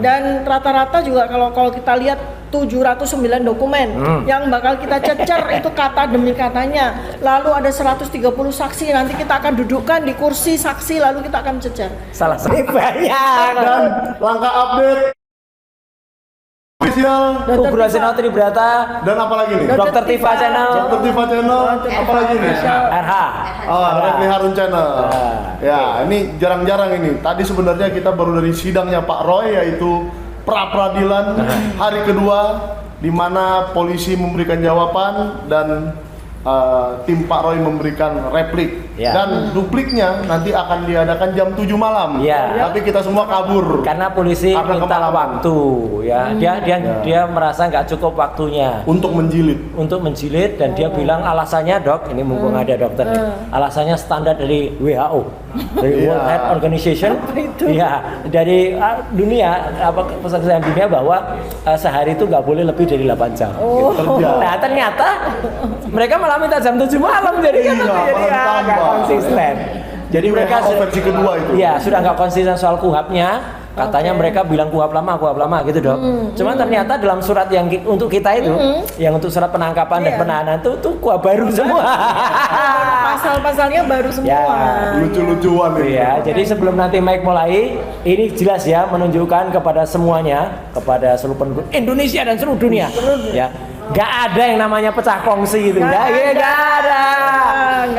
Dan rata-rata juga kalau kita lihat 709 dokumen yang bakal kita cecer itu kata demi katanya. Lalu ada 130 saksi, nanti kita akan dudukkan di kursi saksi lalu kita akan cecer. Salah banyak. Dan langkah update official Ugrasena Tribrata dan apa lagi nih? Dr. Tifa Channel. Dr. Tifa Channel, apa lagi nih? RH. Refli Harun Channel. Ya, ini jarang-jarang ini. Tadi sebenarnya kita baru dari sidangnya Pak Roy, yaitu pra peradilan hari kedua, di mana polisi memberikan jawaban dan tim Pak Roy memberikan replik. Dan dupliknya nanti akan diadakan jam 7 malam. Tapi kita semua kabur karena polisi minta waktu ya. Dia merasa nggak cukup waktunya untuk menjilid dan dia bilang alasannya, Dok, ini mumpung ada dokter, alasannya standar dari WHO, dari World Health Organization, dari dunia, pusat kesehatan dunia, bahwa sehari itu nggak boleh lebih dari 8 jam. Gitu. Nah, ternyata mereka malah minta jam 7 malam, jadi konsisten. Jadi mereka versi kedua itu. Iya, sudah nggak konsisten soal kuhapnya. Katanya mereka bilang kuhap lama gitu, Dok. Cuman ternyata dalam surat yang untuk kita itu, yang untuk surat penangkapan dan penahanan itu kuhap baru semua. Pasal-pasalnya baru semua. Lucu-lucuan ini. Iya, jadi sebelum nanti Mike mulai, ini jelas ya menunjukkan kepada semuanya, kepada seluruh penduduk Indonesia dan seluruh dunia. Ya. Gak ada yang namanya pecah kongsi gitu. Gak ada.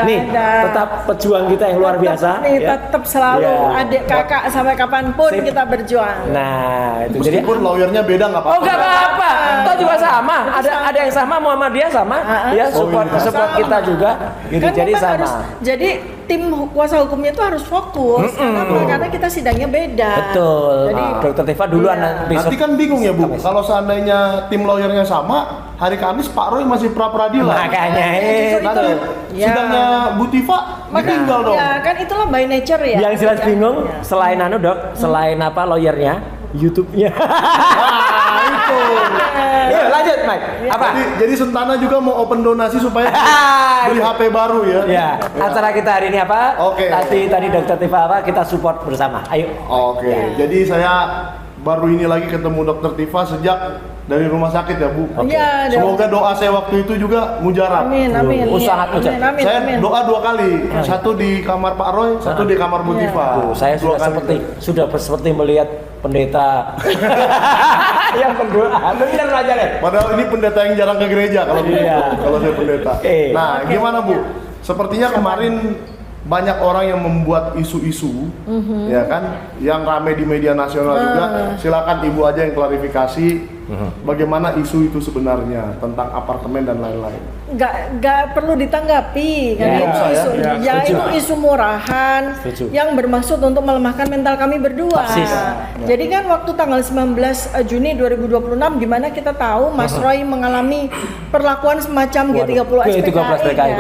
Nih, tetap pejuang kita yang luar biasa. Tetap selalu adik kakak sampai kapanpun kita berjuang. Nah, itu jadi meskipun lawyernya beda nggak apa-apa. Oh, nggak apa-apa. Toh juga sama. Ada yang sama, Muhammadiyah sama. Ya, support kita juga. Gitu. Kan jadi sama. Jadi tim kuasa hukumnya itu harus fokus karena kita sidangnya beda. Betul. Jadi Dr. Tifa duluan nanti kan bingung ya, Bu. Kalau seandainya tim lawyernya sama, hari Kamis Pak Roy masih pra peradilan. Makanya nanti sidangnya Bu Tifa meninggal dong. Ya kan itulah by nature ya. Yang jelas bingung selain Dok, selain lawyernya, YouTube-nya. Itu. Yuk lanjut, Mike. Apa? Jadi Sentana juga mau open donasi supaya beli HP baru ya. Ya. Acara kita hari ini apa? Oke. Tadi Dr. Tifa apa? Kita support bersama. Ayo. Oke. Jadi saya baru ini lagi ketemu Dr. Tifa sejak dari rumah sakit ya, Bu. Iya. Semoga doa saya waktu itu juga mujarab. Amin. Sangat mujarab. Saya doa 2 kali, satu di kamar Pak Roy, satu di kamar Bu Tifa. Saya sudah seperti melihat pendeta yang berdoa. Benar aja deh. Padahal ini pendeta yang jarang ke gereja kalau saya pendeta. Nah, gimana Bu? Sepertinya kemarin banyak orang yang membuat isu-isu, ya kan, yang ramai di media nasional juga. Silakan Ibu aja yang klarifikasi bagaimana isu itu sebenarnya tentang apartemen dan lain-lain. Nggak perlu ditanggapi karena itu isu murahan yang bermaksud untuk melemahkan mental kami berdua. Jadi kan waktu tanggal 19 Juni 2026 di mana kita tahu Mas Roy mengalami perlakuan semacam G30 SPKI.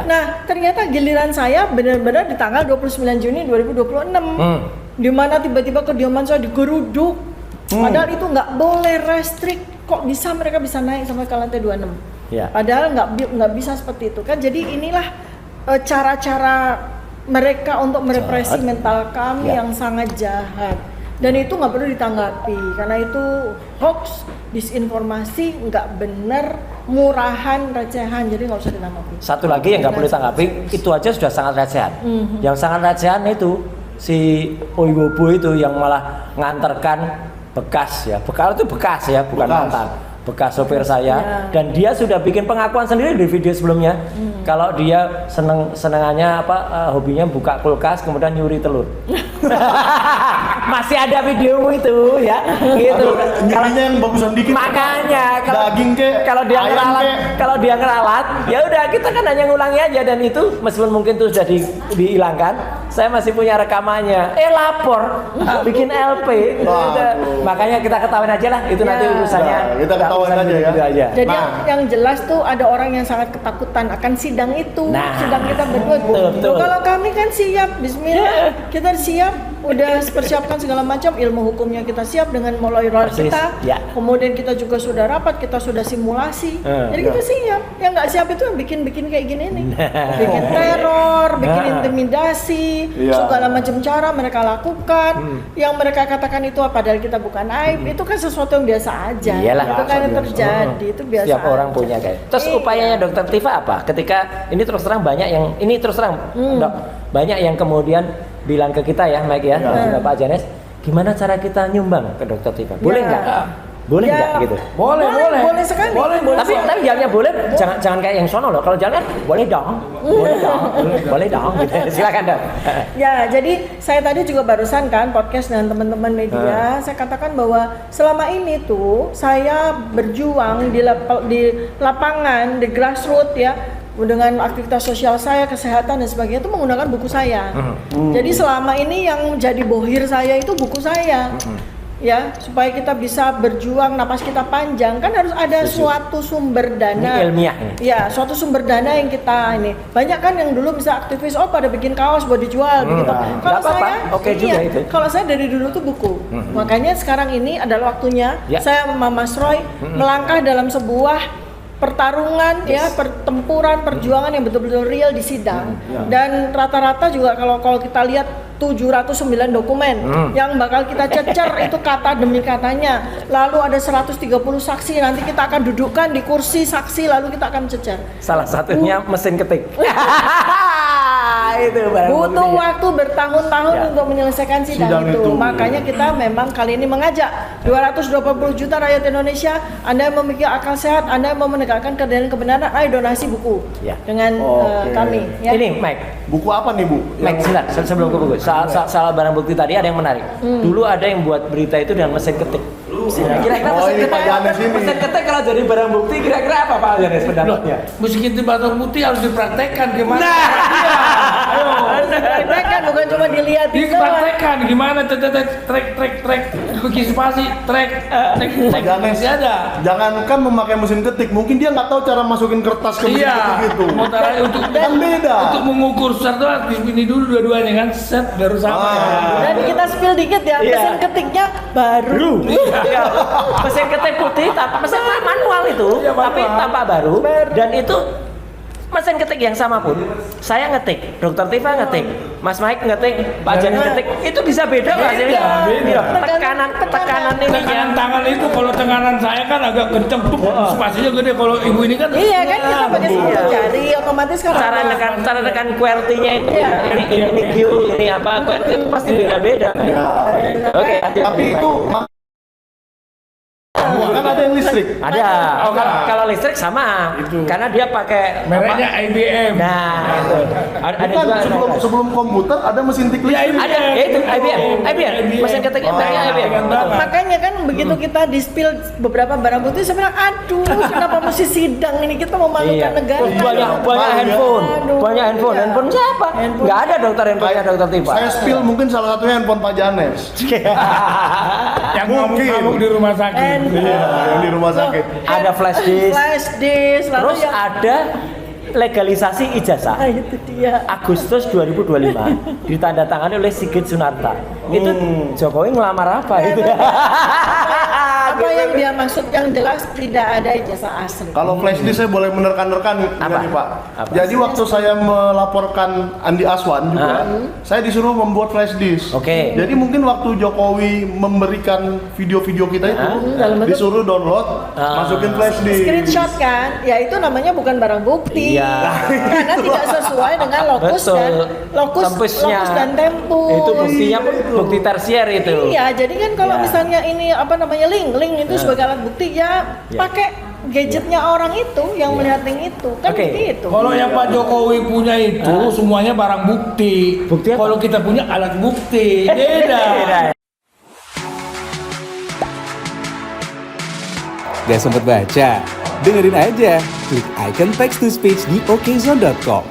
Nah, ternyata giliran saya benar-benar di tanggal 29 Juni 2026 di mana tiba-tiba kediaman saya digeruduk. Padahal itu nggak boleh, restrik. Kok bisa mereka bisa naik sampai ke lantai 26? Padahal nggak bisa seperti itu kan. Jadi inilah cara-cara mereka untuk merepresi mental kami yang sangat jahat. Dan itu nggak perlu ditanggapi karena itu hoax, disinformasi, nggak benar, murahan, recehan. Jadi nggak usah ditanggapi. Satu lagi yang nggak boleh ditanggapi, itu aja sudah sangat recehan. Yang sangat recehan itu si Oiwobo itu yang malah nganterkan bekas itu bekas ya, bukan mantan, bekas sopir saya, dan dia sudah bikin pengakuan sendiri di video sebelumnya. Kalau dia senengannya hobinya buka kulkas kemudian nyuri telur. Masih ada video itu ya, gitu. Nyurinya yang bagusan dikit. Makanya daging kalau dia ngeralat, ya udah kita kan hanya ngulangi aja, dan itu meskipun mungkin itu sudah dihilangkan, saya masih punya rekamannya. Lapor, bikin LP. Makanya kita ketahuin aja lah, itu nanti urusannya. Kita ketahuin aja ya. Jadi yang jelas tuh ada orang yang sangat ketakutan akan sidang itu. Sidang kita berdua. Kalau kami kan siap, bismillah, kita siap. udah persiapkan segala macam, ilmu hukumnya kita siap dengan lawyer kita. Ya. Kemudian kita juga sudah rapat, kita sudah simulasi. Jadi kita siap. Yang nggak siap itu yang bikin kayak gini nih. Bikin teror, bikin intimidasi, segala macam cara mereka lakukan. Yang mereka katakan itu padahal kita bukan aib, itu kan sesuatu yang biasa aja. Iyalah, itu kan yang terjadi, itu biasa. Setiap orang punya kayak. Terus upayanya Dokter Tifa apa? Ketika ini terus terang banyak yang Dok, banyak yang kemudian bilang ke kita ya, Mike ya, dan juga Pak Janes, gimana cara kita nyumbang ke Dokter Tifa? Boleh nggak? Boleh nggak gitu? Boleh sekali. Boleh. Tapi jalannya boleh, jangan kayak yang sono loh. Kalau jalan boleh dong, boleh dong. Gitu. Silakan Dok. Ya, jadi saya tadi juga barusan kan podcast dengan teman-teman media, saya katakan bahwa selama ini tuh saya berjuang di lapangan, di grassroots ya, dengan aktivitas sosial saya, kesehatan dan sebagainya itu menggunakan buku saya. Jadi selama ini yang jadi bohir saya itu buku saya. Ya, supaya kita bisa berjuang, napas kita panjang, kan harus ada suatu sumber dana. Ini ilmiah. Ya, suatu sumber dana yang kita ini. Banyak kan yang dulu bisa aktivis, pada bikin kaos buat dijual begitu. Kalau saya, itu. Kalau saya dari dulu tuh buku. Makanya sekarang ini adalah waktunya saya sama Mas Roy melangkah dalam sebuah pertarungan pertempuran, perjuangan yang betul-betul real di sidang. Dan rata-rata juga kalau kita lihat 709 dokumen yang bakal kita cecer itu kata demi katanya. Lalu ada 130 saksi, nanti kita akan dudukkan di kursi saksi lalu kita akan cecer. Salah satunya mesin ketik. Itu butuh waktu bertahun-tahun untuk menyelesaikan sidang itu. Makanya kita memang kali ini mengajak 220 juta rakyat Indonesia, Anda yang memiliki akal sehat, Anda yang mau menegakkan keadilan kebenaran, ayo donasi buku dengan kami. Ya. Ini Mike. Buku apa nih Bu? Mike, sebelum ke buku. Soal barang bukti tadi ada yang menarik. Dulu ada yang buat berita itu dengan mesin ketik. Kira-kira mesin ketik kalau jadi barang bukti kira-kira apa Pak Janes pendapatnya? Mesin ketik barang bukti harus dipraktekkan gimana? Harus dipraktekkan, bukan cuma dilihat. Dipraktekkan gimana? Trek partisipasi, trek masih ada. Jangankan memakai mesin ketik, mungkin dia nggak tahu cara masukin kertas ke mesin ketik itu. Untuk kan beda. Untuk mengukur secara ini dulu dua-duanya kan set baru sama. Dan kita spill dikit ya, mesin ketiknya baru. Mesin ketik putih, mesin manual itu, tapi tampak baru. Dan itu mesin ketik yang sama pun, saya ngetik, Dokter Tifa ngetik, Mas Mike ngetik, Pak Janes ngetik, itu bisa beda nggak sih? Tekanan ini. Tekanan tangan itu kalau tekanan saya kan agak kenceng tuh, spasinya gede. Kalau ibu ini kan kan kita pakai sepuluh jari, otomatis kan cara tekan QWERTY-nya itu, ini Q, ini apa, QWERTY itu pasti beda-beda. Oke, tapi itu kan ada yang listrik. Ada. Kalau listrik sama. Karena dia pakai mereknya IBM. Nah, itu. Ada juga sebelum komputer ada mesin tik listrik. Ada, itu IBM. Mesin ketiknya mereknya IBM. Makanya kan begitu kita di-spill beberapa barang bukti, saya bilang, aduh, kenapa mesti sidang ini, kita memalukan negara. Banyak handphone siapa? Nggak ada handphonenya Dokter Tifa. Saya spill mungkin salah satunya handphone Pak Janes. Yang ngamuk di rumah sakit. Yang di rumah sakit. Ada flash disk. Terus ada legalisasi ijazah. Itu dia. Agustus 2025 ditandatangani oleh Sigit Sunarta. Itu Jokowi ngelamar apa itu? Apa yang dia maksud yang jelas tidak ada ijazah asli. Kalau flash disk saya boleh menerkan-nerkan nih Pak. Jadi waktu saya melaporkan Andi Aswan juga, saya disuruh membuat flash disk. Jadi mungkin waktu Jokowi memberikan video-video kita itu, disuruh download, masukin flash disk. Screenshot kan? Ya itu namanya bukan barang bukti. Karena tidak sesuai dengan lokus dan tempo. Itu buktinya bukti tersier itu. Iya, jadi kan kalau misalnya ini link itu sebagai alat bukti pakai gadgetnya orang itu yang melihat link itu kan begitu. Kalau yang Pak Jokowi punya itu semuanya barang bukti. Kalau kita punya alat bukti beda. Gak sempet baca? Dengerin aja, klik icon text to speech di okezone.com.